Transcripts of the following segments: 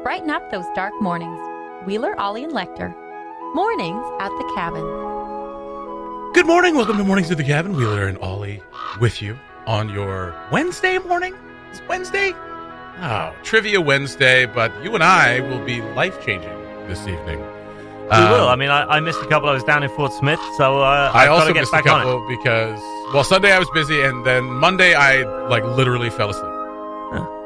brighten up those dark mornings. Wheeler, Ollie, and Lecter. Mornings at the Cabin. Good morning. Welcome to Mornings at the Cabin. Wheeler and Ollie with you on your Wednesday morning. It's Wednesday? Oh, Trivia Wednesday, but you and I will be life-changing this evening. We will. I mean, I missed a couple. I was down in Fort Smith, so I I've got also to get missed back a on couple it. because, well, Sunday I was busy, and then Monday I, literally fell asleep.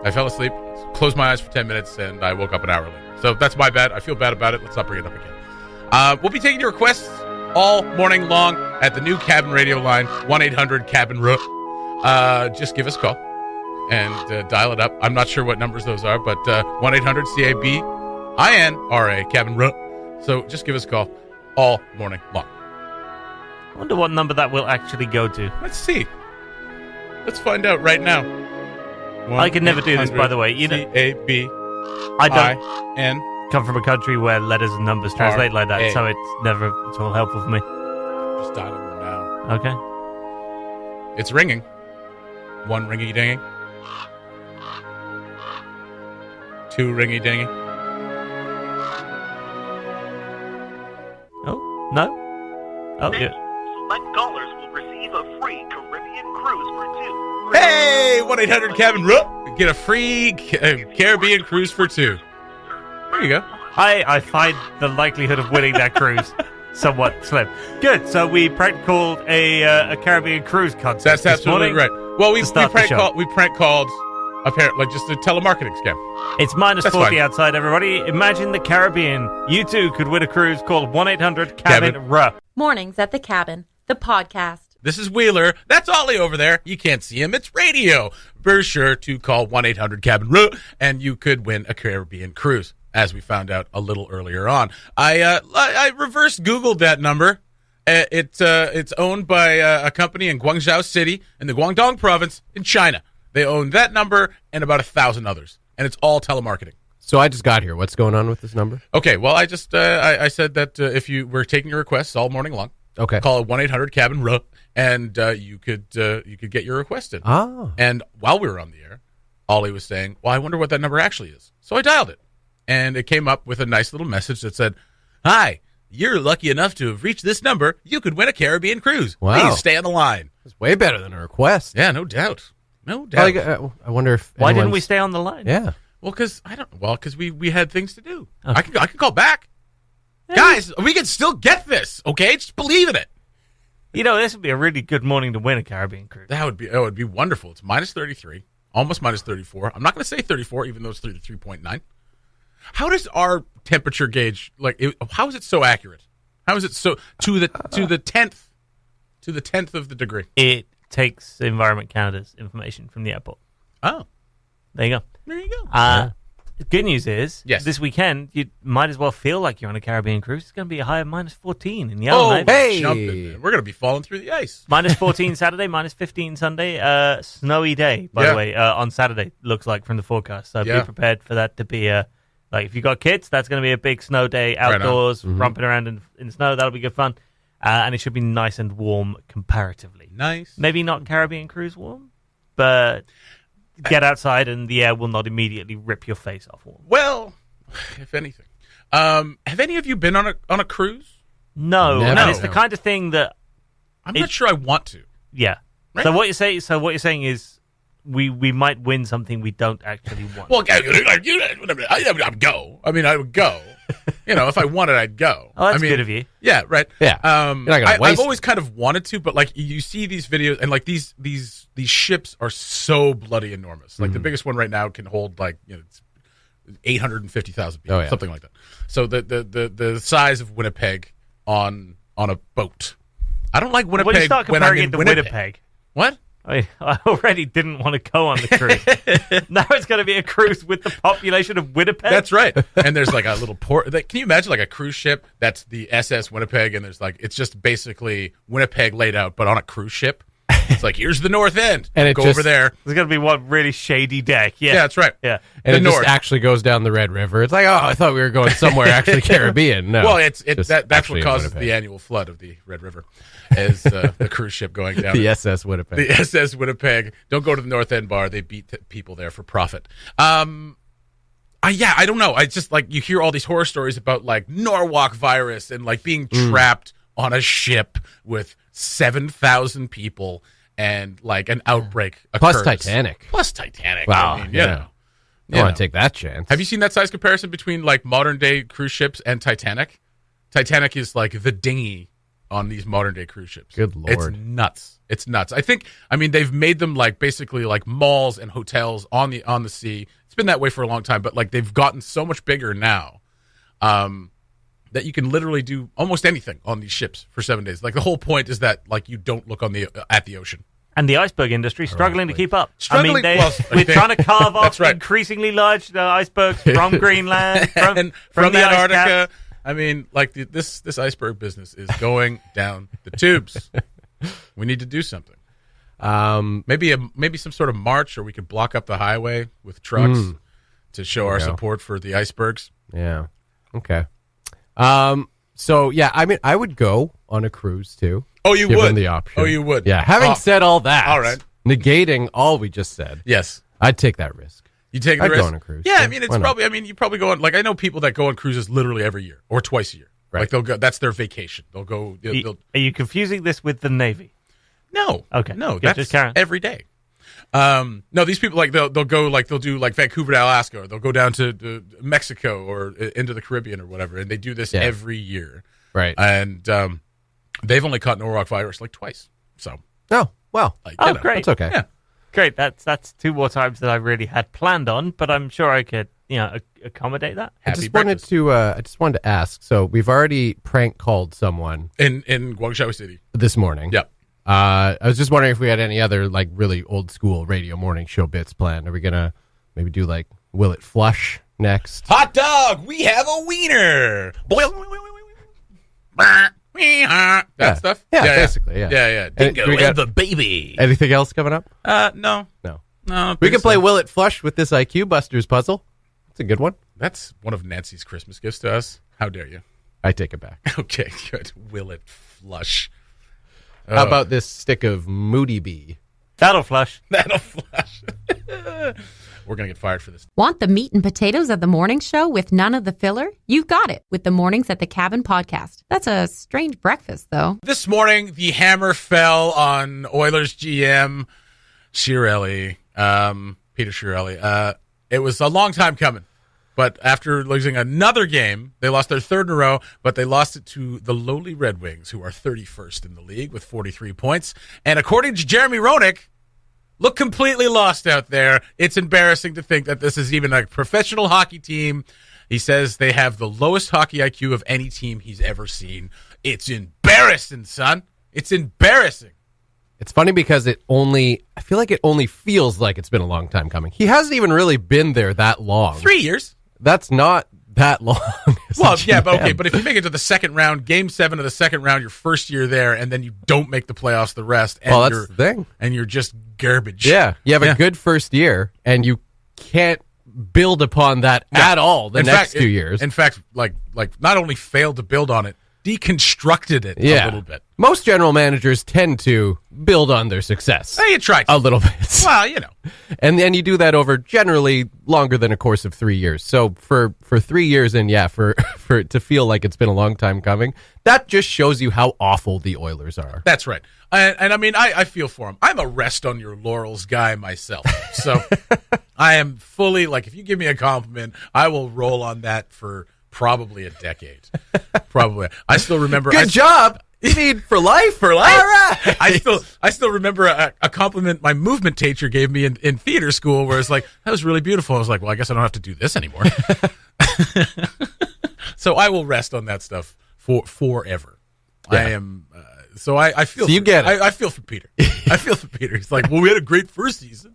I fell asleep, closed my eyes for 10 minutes, and I woke up an hour later. So that's my bad. I feel bad about it. Let's not bring it up again. We'll be taking your requests all morning long at the new Cabin radio line, 1-800-CABIN-RA. Just give us a call and dial it up. I'm not sure what numbers those are, but 1-800-CABIN-RA, Cabin-RA. So just give us a call all morning long. I wonder what number that will actually go to. Let's see. Let's find out right now. I can never do this, by the way. You know, CABIN. I don't come from a country where letters and numbers translate like that, so it's all helpful for me. Just dialing them now. Okay. It's ringing. One ringy-dingy. Two ringy-dingy. Oh, no? Oh, yeah. Select callers will receive a free Caribbean cruise for two. Hey, 1-800-CABIN-RA. Get a free Caribbean cruise for two. There you go. I find the likelihood of winning that cruise somewhat slim. Good. So we prank called a Caribbean cruise contest. That's absolutely right. Well, we prank called apparently just a telemarketing scam. It's minus 40 outside, everybody. Imagine the Caribbean. You too could win a cruise. Call 1-800-CABIN-RA. Mornings at the Cabin, the podcast. This is Wheeler. That's Ollie over there. You can't see him. It's radio. Be sure to call 1-800-CABIN-RA, and you could win a Caribbean cruise, as we found out a little earlier on. I reverse Googled that number. It's owned by a company in Guangzhou City in the Guangdong province in China. They own that number and about 1,000 others, and it's all telemarketing. So I just got here. What's going on with this number? Okay, well, I just I said that if you were taking your requests all morning long, okay, call 1-800-CABIN-RA, and you could get your request in. Ah. And while we were on the air, Ollie was saying, well, I wonder what that number actually is. So I dialed it, and it came up with a nice little message that said, hi, you're lucky enough to have reached this number. You could win a Caribbean cruise. Wow. Please stay on the line. It's way better than a request. Yeah, no doubt. No doubt. I wonder if why didn't we stay on the line? Yeah. Well, because we had things to do. Okay. I can call back. Yeah. Guys, we can still get this, okay? Just believe in it. You know, this would be a really good morning to win a Caribbean cruise. That would be wonderful. It's minus 33, almost minus 34. I'm not going to say 34, even though it's 33.9. How does our temperature gauge, how is it so accurate? How is it so to the 10th of the degree? It takes Environment Canada's information from the airport. Oh. There you go. There you go. The good news is, yes, this weekend, you might as well feel like you're on a Caribbean cruise. It's going to be a high of minus 14 in the Yellowknife. Hey! Jumping, we're going to be falling through the ice. Minus 14 Saturday, minus 15 Sunday. Snowy day, by the way, on Saturday, looks like from the forecast. So be prepared for that to be if you got kids, that's going to be a big snow day outdoors, romping around in the snow. That'll be good fun. And it should be nice and warm comparatively. Nice. Maybe not Caribbean cruise warm, but get outside and the air will not immediately rip your face off warm. Well, if anything. Have any of you been on a cruise? No. Never. And it's the kind of thing that I'm not sure I want to. Yeah. Right? So what you're saying is we might win something we don't actually want. Well, I'd go. I mean, I would go. If I wanted, I'd go. Oh, that's good of you. Yeah, right. Yeah. You're not gonna waste I've always kind of wanted to, but you see these videos, and these ships are so bloody enormous. Like the biggest one right now can hold it's 850,000 people, something like that. So the size of Winnipeg on a boat. I don't like Winnipeg when you start when I'm comparing in it to Winnipeg. What? I already didn't want to go on the cruise. Now it's going to be a cruise with the population of Winnipeg. That's right. And there's a little port. Can you imagine a cruise ship that's the SS Winnipeg, and there's it's just basically Winnipeg laid out, but on a cruise ship. It's here's the north end. And it go just, over there. There's going to be one really shady deck. Yeah, that's right. Yeah, and the it just actually goes down the Red River. It's I thought we were going somewhere actually Caribbean. No, well, that's what causes the annual flood of the Red River, is the cruise ship going down. The SS Winnipeg. The SS Winnipeg. Don't go to the North End bar. They beat people there for profit. I don't know. I just like you hear all these horror stories about like Norwalk virus and like being trapped on a ship with 7,000 people and like an outbreak occurs. Plus Titanic. Wow. I mean, you know. You want to take that chance. Have you seen that size comparison between like modern day cruise ships and Titanic? Titanic is like the dinghy on these modern day cruise ships. Good Lord. It's nuts. I mean, they've made them like basically like malls and hotels on the sea. It's been that way for a long time, but like they've gotten so much bigger now that you can literally do almost anything on these ships for 7 days. Like the whole point is that like you don't look at the ocean. And the iceberg industry struggling to keep up. We're trying to carve off increasingly large icebergs from Greenland, from the ice Antarctica. caps. I mean, like this iceberg business is going down the tubes. We need to do something. Maybe some sort of march, or we could block up the highway with trucks to show our support for the icebergs. Yeah. Okay. So yeah, I mean, I would go on a cruise too. Oh, you given would. The option. Oh, you would. Yeah. Having said all that, all right, negating all we just said. Yes, I'd take that risk. You take the I'd risk? go on a cruise. Yeah, I mean, it's probably. I mean, you probably go on. Like, I know people that go on cruises literally every year or twice a year. Right. Like they'll go. That's their vacation. They'll go. Are you confusing this with the Navy? No. Okay. No. Good, That's every day. No, these people like they'll go like they'll do like Vancouver to Alaska, or they'll go down to Mexico or into the Caribbean or whatever, and they do this every year. Right. And they've only caught Norwalk virus like twice. So. Oh well. Like, great. That's okay. Yeah. Great. That's two more times that I really had planned on, but I'm sure I could, accommodate that. I just wanted to ask. So we've already prank called someone in Guangzhou City this morning. Yep. I was just wondering if we had any other like really old school radio morning show bits planned. Are we gonna maybe do like Will It Flush next? Hot dog, we have a wiener. Boil. That stuff. Yeah, basically. Yeah. Dingo and the baby. Anything else coming up? No. We can play Will It Flush with this IQ Busters puzzle. It's a good one. That's one of Nancy's Christmas gifts to us. How dare you? I take it back. Okay, good. Will it flush? How about this stick of Moody Bee? That'll flush. That'll flush. We're going to get fired for this. Want the meat and potatoes of the morning show with none of the filler? You've got it with the Mornings at the Cabin podcast. That's a strange breakfast, though. This morning, the hammer fell on Oilers GM Chiarelli, Peter Chiarelli. It was a long time coming, but after losing another game, they lost their third in a row, but they lost it to the lowly Red Wings, who are 31st in the league with 43 points. And according to Jeremy Roenick, look completely lost out there. It's embarrassing to think that this is even a professional hockey team. He says they have the lowest hockey IQ of any team he's ever seen. It's embarrassing, son. It's embarrassing. It's funny because I feel like it only feels like it's been a long time coming. He hasn't even really been there that long. 3 years. That's not that long. Well, yeah, but okay. But if you make it to the second round, game 7 of the second round, your first year there, and then you don't make the playoffs the rest, and that's the thing. And you're just garbage. Yeah, you have a good first year, and you can't build upon that at all the next 2 years. In fact, like not only failed to build on it, deconstructed it a little bit. Most general managers tend to build on their success. You try a little bit. Well, and then you do that over generally longer than a course of 3 years. So for 3 years, and for it to feel like it's been a long time coming, that just shows you how awful the Oilers are. That's right. And I mean, I feel for him. I'm a rest on your laurels guy myself. So I am fully if you give me a compliment, I will roll on that for probably a decade. Probably. I still remember. Good job. You mean for life? For life? All right. I still remember a compliment my movement teacher gave me in theater school, where it's like, that was really beautiful. I was like, well, I guess I don't have to do this anymore. So I will rest on that stuff forever. Yeah. I am. So I feel. So you get it. I feel for Peter. I feel for Peter. He's like, well, we had a great first season.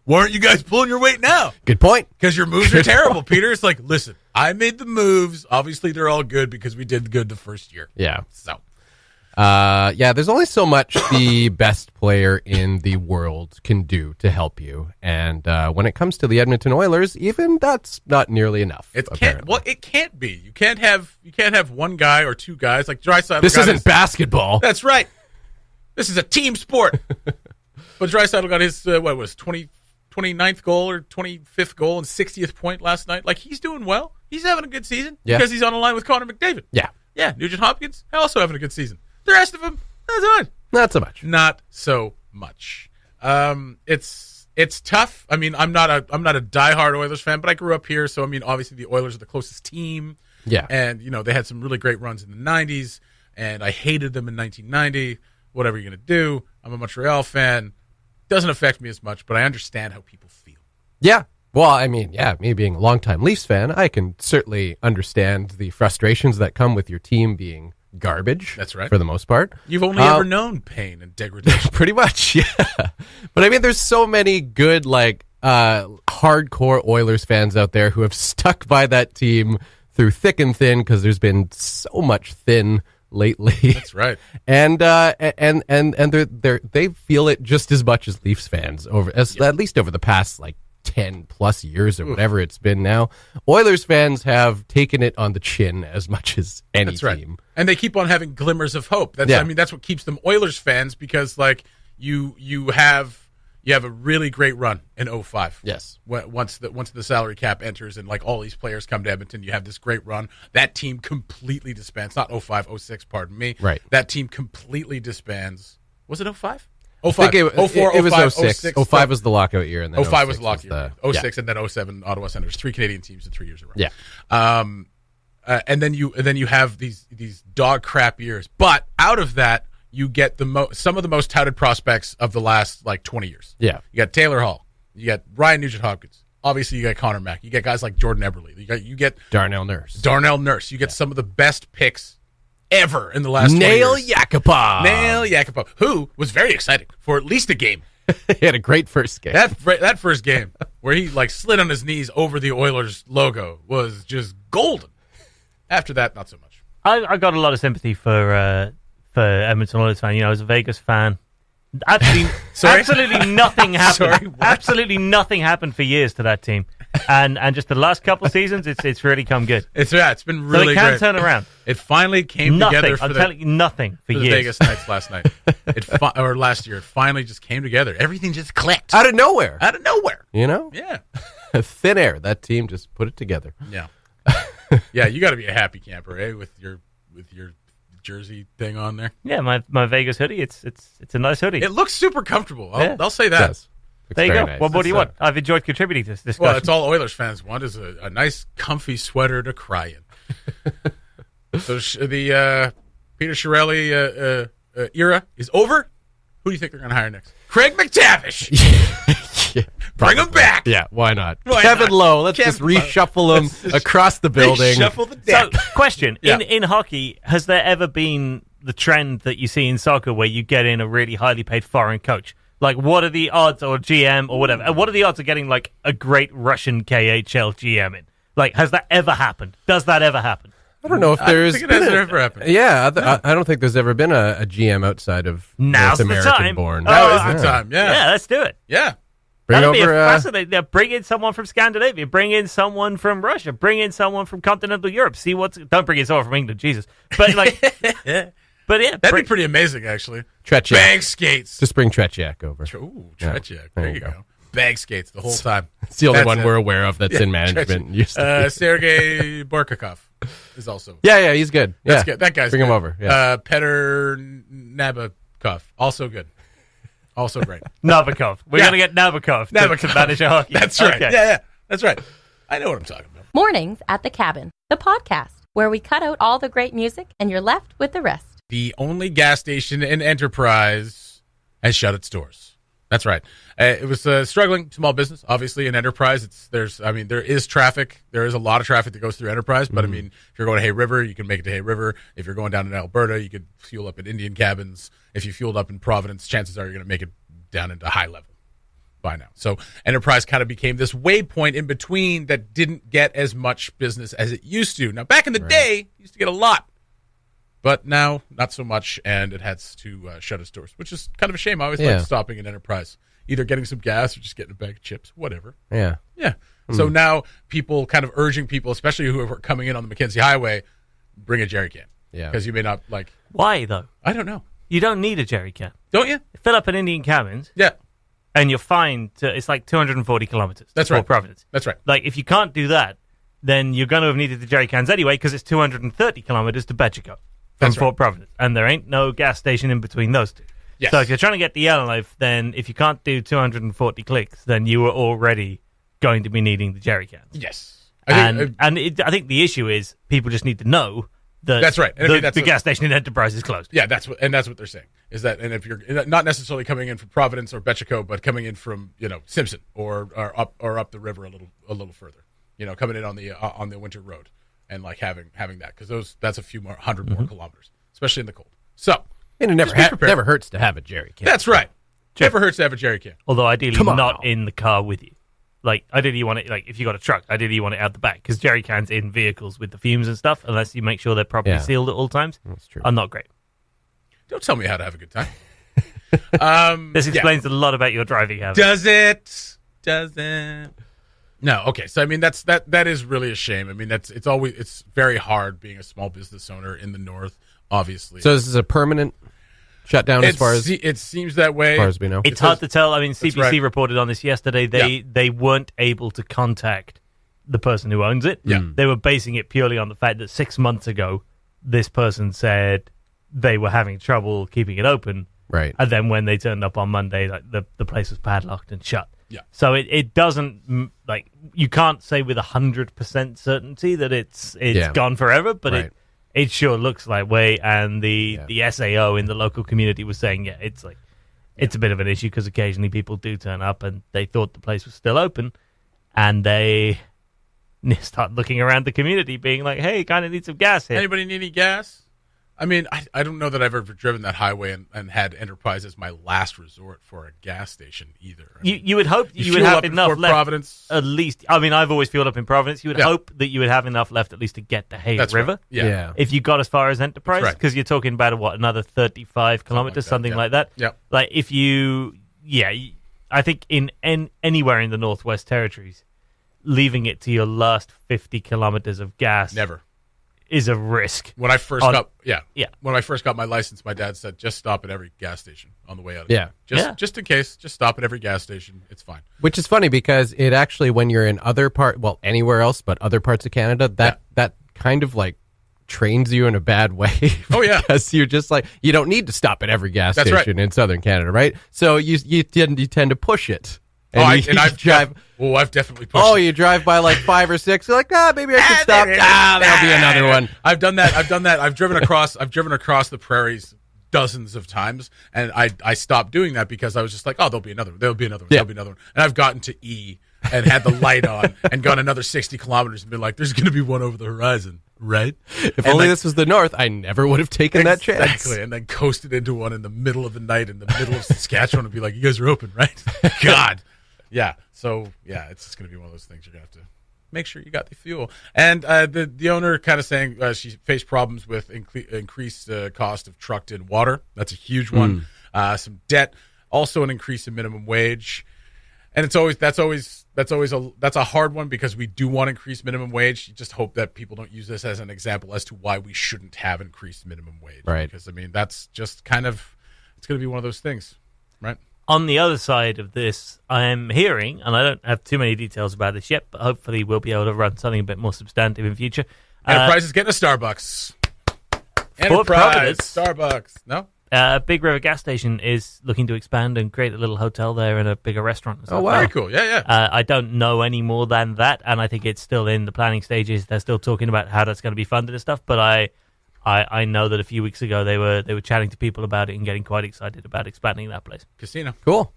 Why aren't you guys pulling your weight now? Good point. Because your moves are terrible, Peter. It's like, listen, I made the moves. Obviously, they're all good because we did good the first year. Yeah. So. There's only so much the best player in the world can do to help you. And when it comes to the Edmonton Oilers, even that's not nearly enough. It can't. Well, it can't be. You can't have one guy or two guys like Draisaitl. This isn't basketball. That's right. This is a team sport. But Draisaitl got his 20 29th goal or 25th goal and 60th point last night. Like, he's doing well. He's having a good season because he's on a line with Connor McDavid. Yeah. Yeah, Nugent Hopkins also having a good season. The rest of them, not so much. Not so much. Not so much. It's tough. I mean, I'm not a diehard Oilers fan, but I grew up here, so I mean, obviously the Oilers are the closest team. Yeah. And, you know, they had some really great runs in the 90s, and I hated them in 1990. Whatever you're going to do. I'm a Montreal fan. Doesn't affect me as much, but I understand how people feel. Yeah. Well, I mean, yeah, me being a longtime Leafs fan, I can certainly understand the frustrations that come with your team being garbage. That's right. For the most part. You've only ever known pain and degradation. Pretty much, yeah. But I mean, there's so many good, like, hardcore Oilers fans out there who have stuck by that team through thick and thin because there's been so much thin lately. That's right. And they feel it just as much as Leafs fans at least over the past like 10 plus years or whatever it's been now. Oilers fans have taken it on the chin as much as any That's right. team. And they keep on having glimmers of hope. I mean, that's what keeps them Oilers fans, because like you have a really great run in 05. Yes. Once the salary cap enters and like all these players come to Edmonton, you have this great run. That team completely disbands. Not 05, 06, pardon me. Right. That team completely disbands. Was it 05? 05. I think it 04, was 05, 06. 05 was the lockout year. And then 05 was the lockout year. 06 yeah. and then 07 Ottawa Senators. 3 Canadian teams in 3 years in a row. Yeah. And then you have these dog crap years. But out of that, you get some of the most touted prospects of the last like 20 years. Yeah. You got Taylor Hall. You got Ryan Nugent Hopkins. Obviously, you got Connor Mack. You get guys like Jordan Eberle. You get Darnell Nurse. You get some of the best picks ever in the last 20 Nail years. Yakupov, who was very exciting for at least a game. He had a great first game. That first game where he like slid on his knees over the Oilers logo was just golden. After that, not so much. I got a lot of sympathy for Edmonton Oilers fan. You know, as a Vegas fan, absolutely nothing happened. Sorry, what? Absolutely nothing happened for years to that team, and just the last couple of seasons, it's really come good. It's been really so they can't great. Turn around. It finally came together. I'm telling you, nothing for the years. Vegas Knights last night. Or last year. It finally just came together. Everything just clicked Out of nowhere. You know? Yeah. Thin air. That team just put it together. Yeah. Yeah, you got to be a happy camper, eh? With your jersey thing on there. Yeah, my Vegas hoodie. It's a nice hoodie. It looks super comfortable. I'll say that. There you go. Nice. What do you want? I've enjoyed contributing to this discussion. Well, it's all Oilers fans want is a nice, comfy sweater to cry in. So the Peter Chiarelli era is over. Who do you think they're going to hire next? Craig McTavish. Yeah, bring him back. Yeah, why not? Why Kevin not? Lowe. Let's just reshuffle him across the building. Shuffle the deck. So, question. Yeah. In hockey, has there ever been the trend that you see in soccer where you get in a really highly paid foreign coach? Like, what are the odds, or GM, or whatever? And what are the odds of getting, like, a great Russian KHL GM in? Like, has that ever happened? Does that ever happen? I don't know if there's I don't think it has ever happened. Yeah, I don't think there's ever been a GM outside of Now's North the American time. born. Now is the time. Yeah. Yeah, let's do it. Yeah. Bring That'd be over fascinating. Yeah, bring in someone from Scandinavia. Bring in someone from Russia. Bring in someone from continental Europe. See what's. Don't bring in someone from England, Jesus. But like, but yeah, That'd be pretty amazing, actually. Tretiak. Bag skates. Just bring Tretiak over. Ooh, Yeah, Tretiak. There you go. Bag skates the whole time. It's the only That's one it. we're aware of that's in management. Sergei Borkakov is also. Yeah, he's good. That's Yeah. good. That guy's Bring good. him over. Yeah. Petr Nabokov, also good. Also great. Nabokov. We're Yeah. gonna get Nabokov to manage our hockey. That's right. Okay. Yeah. That's right. I know what I'm talking about. Mornings at the Cabin, the podcast where we cut out all the great music and you're left with the rest. The only gas station in Enterprise has shut its doors. That's right. It was struggling small business. Obviously, in Enterprise, there is traffic. There is a lot of traffic that goes through Enterprise. But I mean, if you're going to Hay River, you can make it to Hay River. If you're going down in Alberta, you could fuel up at Indian Cabins. If you fueled up in Providence, chances are you're going to make it down into High Level by now. So Enterprise kind of became this waypoint in between that didn't get as much business as it used to. Now, back in the day, it used to get a lot. But now, not so much, and it has to shut its doors, which is kind of a shame. I always liked stopping in Enterprise, either getting some gas or just getting a bag of chips, whatever. Yeah. So now people kind of urging people, especially who are coming in on the Mackenzie Highway, bring a jerry can. Yeah. Because you may not Why though? I don't know. You don't need a jerry can. Don't you? Fill up an Indian Cabins. Yeah. and you're fine to, it's like 240 kilometers. That's to right. Fort Providence. That's right. Like, if you can't do that, then you're going to have needed the jerry cans anyway, because it's 230 kilometers to Betchico from Fort Providence, and there ain't no gas station in between those two. Yes. So if you're trying to get the Yellowknife, then if you can't do 240 clicks, then you are already going to be needing the jerry cans. Yes. I think the issue is people just need to know that that's right. And the gas station in Enterprise is closed. Yeah, that's what they're saying is that, and if you're not necessarily coming in from Providence or Betchico, but coming in from Simpson or up the river a little further, coming in on the winter road and like having that, because that's a few more 100 more kilometers, especially in the cold. So And it never hurts to have a jerry can. that's right. Never hurts to have a jerry can. Although ideally not now. in the car with you. Like, ideally you want it, like, if you got a truck, ideally you want it out the back, because jerry cans in vehicles with the fumes and stuff, unless you make sure they're properly sealed at all times, That's true. are not great. Don't tell me how to have a good time. This explains a lot about your driving habits. Does it? No. Okay. So I mean, that is really a shame. I mean, it's very hard being a small business owner in the North, obviously. So this is a permanent shutdown as far as it seems that way. as far as we know. It's hard to tell. I mean, CBC right. reported on this yesterday. They weren't able to contact the person who owns it. Yeah. They were basing it purely on the fact that 6 months ago, this person said they were having trouble keeping it open. Right. And then when they turned up on Monday, like the place was padlocked and shut. Yeah. So it doesn't, like, you can't say with 100% certainty that it's gone forever, but it sure looks like way. And the SAO in the local community was saying, it's a bit of an issue because occasionally people do turn up and they thought the place was still open, and they start looking around the community being like, hey, kind of need some gas here. Anybody need any gas? I mean, I don't know that I've ever driven that highway and had Enterprise as my last resort for a gas station either. I mean, You would hope you would fuel have up in enough Fort left. Providence. At least, I mean, I've always fueled up in Providence. You would hope that you would have enough left at least to get to Hayes That's River. Right. Yeah. If you got as far as Enterprise, That's right. because you're talking about another 35 kilometers, something like that. Yep. Like if you, I think in anywhere in the Northwest Territories, leaving it to your last 50 kilometers of gas Never. is a risk. When I first Yeah. When I first got my license, my dad said just stop at every gas station on the way out. Just in case, just stop at every gas station. It's fine. Which is funny because it actually, when you're in anywhere else but other parts of Canada, that kind of like trains you in a bad way. Oh yeah, because you're just like, you don't need to stop at every gas station in southern Canada, right? So you tend to push it. And I've definitely pushed. Oh, you drive by like 5 or 6. You're like, maybe I should stop. There'll be another one. I've done that. I've driven across the prairies dozens of times, and I stopped doing that because I was just like, there'll be another one. There'll be another one. And I've gotten to E and had the light on and gone another 60 kilometers and been like, there's going to be one over the horizon, right? If only this was the North, I never would have taken that chance. Exactly, and then coasted into one in the middle of the night in the middle of Saskatchewan and be like, you guys are open, right? God. Yeah, so, it's just going to be one of those things you're going to have to make sure you got the fuel. And the owner kind of saying she faced problems with increased cost of trucked-in water. That's a huge one. Some debt, also an increase in minimum wage. And that's a hard one because we do want increased minimum wage. You just hope that people don't use this as an example as to why we shouldn't have increased minimum wage. Right. Because, I mean, that's just kind of, it's going to be one of those things, right? On the other side of this, I'm hearing, and I don't have too many details about this yet, but hopefully we'll be able to run something a bit more substantive in future. Enterprise is getting a Starbucks. Fort Providence. Starbucks. No? Big River gas station is looking to expand and create a little hotel there and a bigger restaurant. Oh, wow. Very cool. Yeah. I don't know any more than that, and I think it's still in the planning stages. They're still talking about how that's going to be funded and stuff, but I know that a few weeks ago they were chatting to people about it and getting quite excited about expanding that place. Casino. Cool.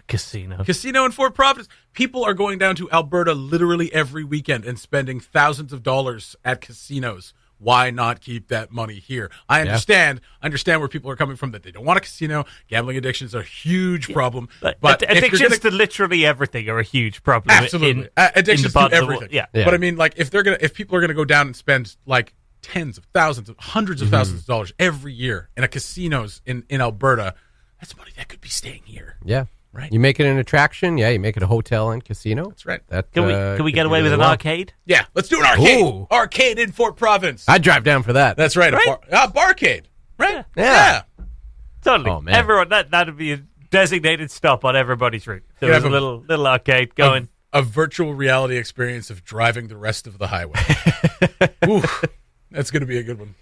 Casino in Fort Providence. People are going down to Alberta literally every weekend and spending thousands of dollars at casinos. Why not keep that money here? I understand where people are coming from, that they don't want a casino. Gambling addiction is a huge problem. But addictions to literally everything are a huge problem. Absolutely. Addictions to everything. Yeah. But I mean, like, if people are gonna go down and spend like tens of thousands, hundreds of thousands of dollars every year in a casinos in Alberta, that's money that could be staying here. Yeah. Right. You make it an attraction. Yeah, you make it a hotel and casino. That's right. Can we get away with an arcade? Yeah, let's do an arcade. Ooh. Arcade in Fort Providence. I'd drive down for that. That's right. Right? Barcade. Right? Yeah. Totally. Oh, man. Everyone, that'd be designated stop on everybody's route. There was a little arcade going. A virtual reality experience of driving the rest of the highway. Ooh, that's going to be a good one.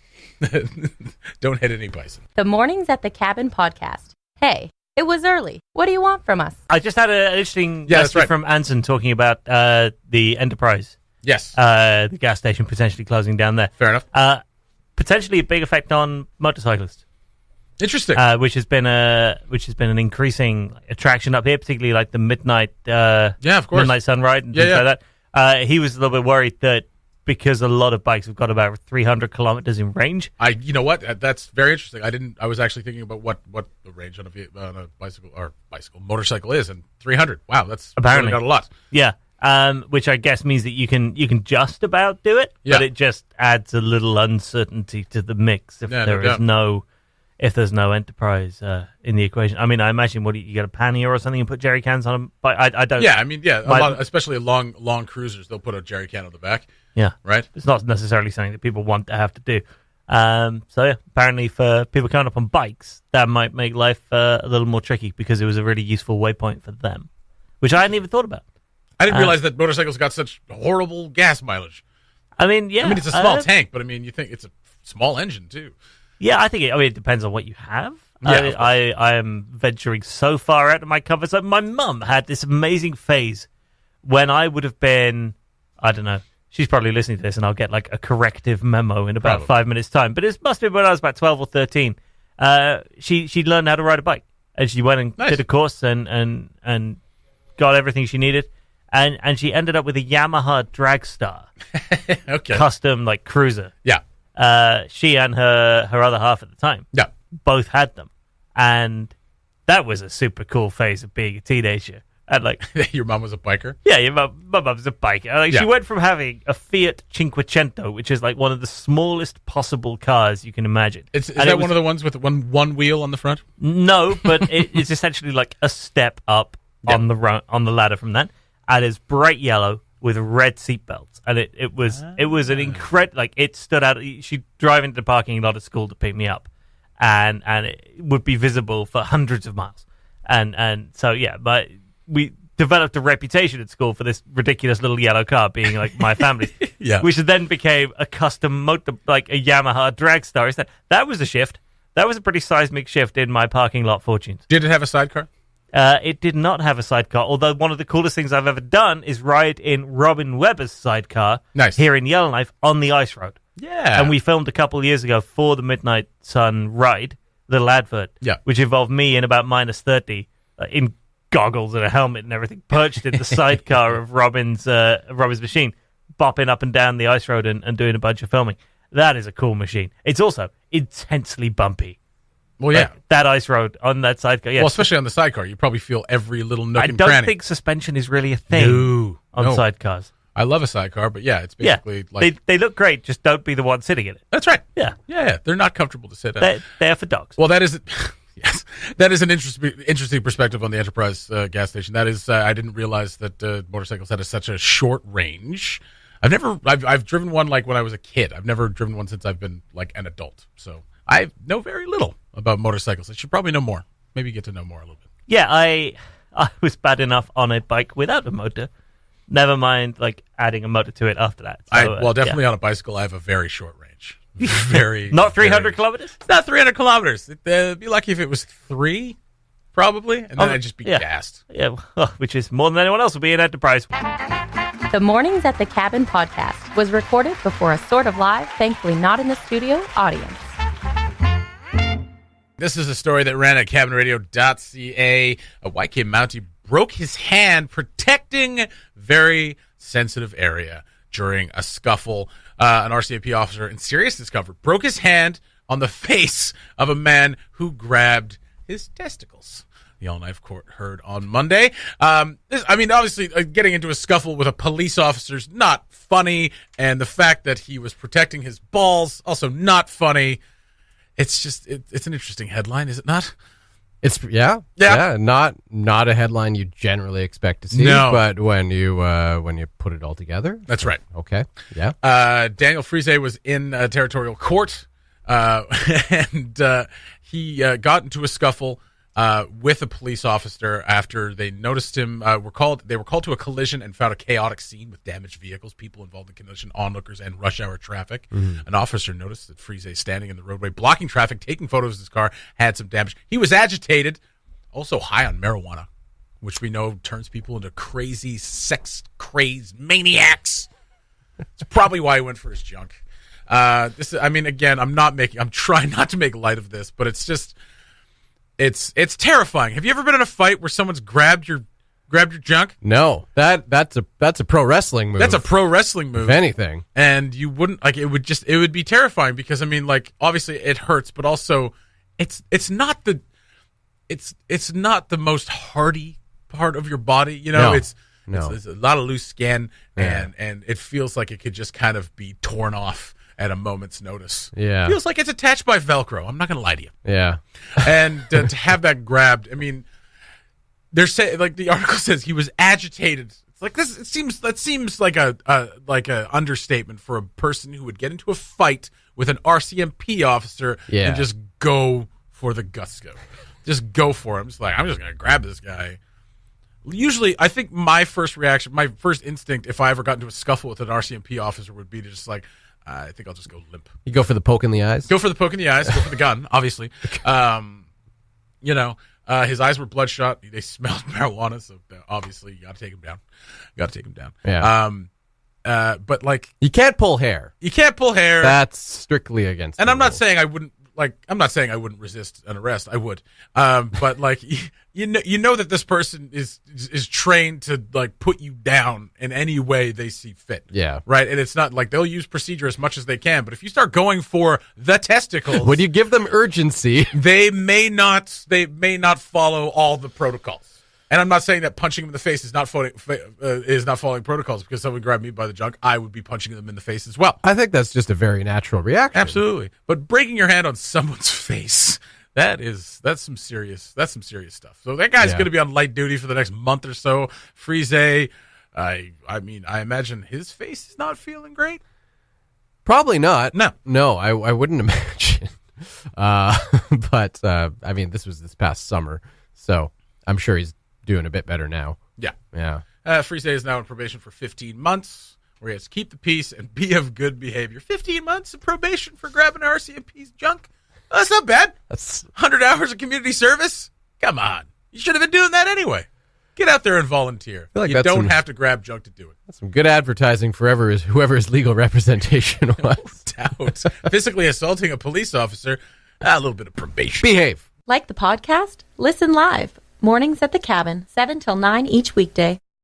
Don't hit any bison. The Mornings at the Cabin podcast. Hey, it was early. What do you want from us? I just had an interesting message from Anson talking about the Enterprise. Yes. The gas station potentially closing down there. Fair enough. Potentially a big effect on motorcyclists. Interesting. Which has been an increasing attraction up here, particularly like the midnight of course, midnight sunride and things like that. He was a little bit worried that because a lot of bikes have got about 300 kilometers in range. You know what? That's very interesting. I was actually thinking about what the range on a motorcycle is, and 300. Wow, that's apparently not a lot. Yeah. Which I guess means that you can just about do it, but it just adds a little uncertainty to the mix if there's no Enterprise in the equation. I mean, I imagine you get a pannier or something and put jerry cans on them. But I don't. Yeah, I mean, especially long cruisers, they'll put a jerry can on the back. Yeah, right. It's not necessarily something that people want to have to do. Apparently for people coming up on bikes, that might make life a little more tricky because it was a really useful waypoint for them, which I hadn't even thought about. I didn't realize that motorcycles got such horrible gas mileage. I mean, yeah. I mean, it's a small tank, but I mean, you think it's a small engine too. Yeah, I think it depends on what you have. Yeah, I am venturing so far out of my comfort zone. My mum had this amazing phase when I would have been, I don't know, she's probably listening to this and I'll get like a corrective memo in about 5 minutes' time. But it must have been when I was about 12 or 13. She learned how to ride a bike. And she went and did a course and got everything she needed. And she ended up with a Yamaha Dragstar. Okay. Custom, like, cruiser. Yeah. She and her other half at the time both had them. And that was a super cool phase of being a teenager. And like your mom was a biker? Yeah, my mum was a biker. She went from having a Fiat Cinquecento, which is like one of the smallest possible cars you can imagine. Is that one of the ones with one wheel on the front? No, but it's essentially like a step up on the ladder from that. And it's bright yellow with red seatbelts. And it was an incredible, like, it stood out. She'd drive into the parking lot at school to pick me up, and it would be visible for hundreds of miles. And so, but we developed a reputation at school for this ridiculous little yellow car being like my family's, which then became a custom motor, like a Yamaha Dragstar. That was a shift. That was a pretty seismic shift in my parking lot fortunes. Did it have a sidecar? It did not have a sidecar, although one of the coolest things I've ever done is ride in Robin Webber's sidecar here in Yellowknife on the ice road. Yeah. And we filmed a couple of years ago for the Midnight Sun ride, little advert, which involved me in about minus 30 in goggles and a helmet and everything, perched in the sidecar of Robin's machine, bopping up and down the ice road and doing a bunch of filming. That is a cool machine. It's also intensely bumpy. Well, yeah. Like that ice road on that sidecar. Yeah. Well, especially on the sidecar. You probably feel every little nook and cranny. cranny. I don't think suspension is really a thing on sidecars. I love a sidecar, but it's basically like... They look great, just don't be the one sitting in it. That's right. Yeah. Yeah. They're not comfortable to sit in. They're for dogs. Well, that is... Yes. That is an interesting perspective on the Enterprise gas station. That is... I didn't realize that motorcycles had such a short range. I've driven one like when I was a kid. I've never driven one since I've been like an adult. So I know very little about motorcycles. I should probably know more. Maybe get to know more a little bit. Yeah, I was bad enough on a bike without a motor. Never mind like adding a motor to it after that. So, definitely on a bicycle, I have a very short range. Very not 300 kilometers? It's not 300 kilometers. It'd be lucky if it was 3, probably, and then I'd just be gassed. Yeah, which is more than anyone else will be in Enterprise. The Mornings at the Cabin podcast was recorded before a sort of live, thankfully not in the studio, audience. This is a story that ran at cabinradio.ca. A YK Mountie broke his hand protecting very sensitive area during a scuffle. An RCMP officer in serious discomfort broke his hand on the face of a man who grabbed his testicles. The Yellowknife court heard on Monday. Obviously, getting into a scuffle with a police officer is not funny, and the fact that he was protecting his balls, also not funny. It's just, it's an interesting headline, is it not? It's not a headline you generally expect to see. No. But when you put it all together, that's right. Okay, yeah. Daniel Frise was in territorial court, and he got into a scuffle with a police officer after they noticed him. They were called to a collision and found a chaotic scene with damaged vehicles, people involved in the collision, onlookers, and rush hour traffic. An officer noticed that Frise standing in the roadway, blocking traffic, taking photos of his car, had some damage. He was agitated, also high on marijuana, which we know turns people into crazy, sex-crazed maniacs. It's probably why he went for his junk. Again, I'm trying not to make light of this, but it's just, it's terrifying. Have you ever been in a fight where someone's grabbed your junk? No, that's a pro wrestling move. That's a pro wrestling move. If anything. And you wouldn't, like, it would be terrifying because, I mean, like, obviously it hurts, but also it's not the most hardy part of your body, you know? No. It's a lot of loose skin, and it feels like it could just kind of be torn off at a moment's notice. Yeah. It feels like it's attached by Velcro. I'm not going to lie to you. Yeah. And to have that grabbed, I mean, they're saying, like, the article says he was agitated. It's like this. That seems like a understatement for a person who would get into a fight with an RCMP officer and just go for the gusto. Just go for him. It's like, I'm just going to grab this guy. Usually, I think my first instinct, if I ever got into a scuffle with an RCMP officer, would be to just like, I think I'll just go limp. You go for the poke in the eyes? Go for the poke in the eyes. Go for the gun, obviously. His eyes were bloodshot. They smelled marijuana, so obviously you got to take him down. Yeah. But like, you can't pull hair. That's strictly against. And the I'm not rules. saying I wouldn't. Like, I'm not saying I wouldn't resist an arrest. I would. But like, you know that this person is trained to like put you down in any way they see fit. Yeah. Right. And it's not like they'll use procedure as much as they can. But if you start going for the testicles, when you give them urgency, they may not follow all the protocols. And I'm not saying that punching them in the face is not following protocols, because someone grabbed me by the junk, I would be punching them in the face as well. I think that's just a very natural reaction. Absolutely. But breaking your hand on someone's face, that's some serious stuff. So that guy's going to be on light duty for the next month or so. Frise, I imagine his face is not feeling great. Probably not. No, I wouldn't imagine. But this was this past summer, so I'm sure he's doing a bit better now. Yeah. Frise is now on probation for 15 months, where he has to keep the peace and be of good behavior. 15 months of probation for grabbing RCMP's junk? That's not bad. That's 100 hours of community service? Come on. You should have been doing that anyway. Get out there and volunteer. Like you don't have to grab junk to do it. That's some good advertising for whoever his legal representation was. No doubt. Physically assaulting a police officer, a little bit of probation. Behave. Like the podcast? Listen live. Mornings at the Cabin, 7 till 9 each weekday.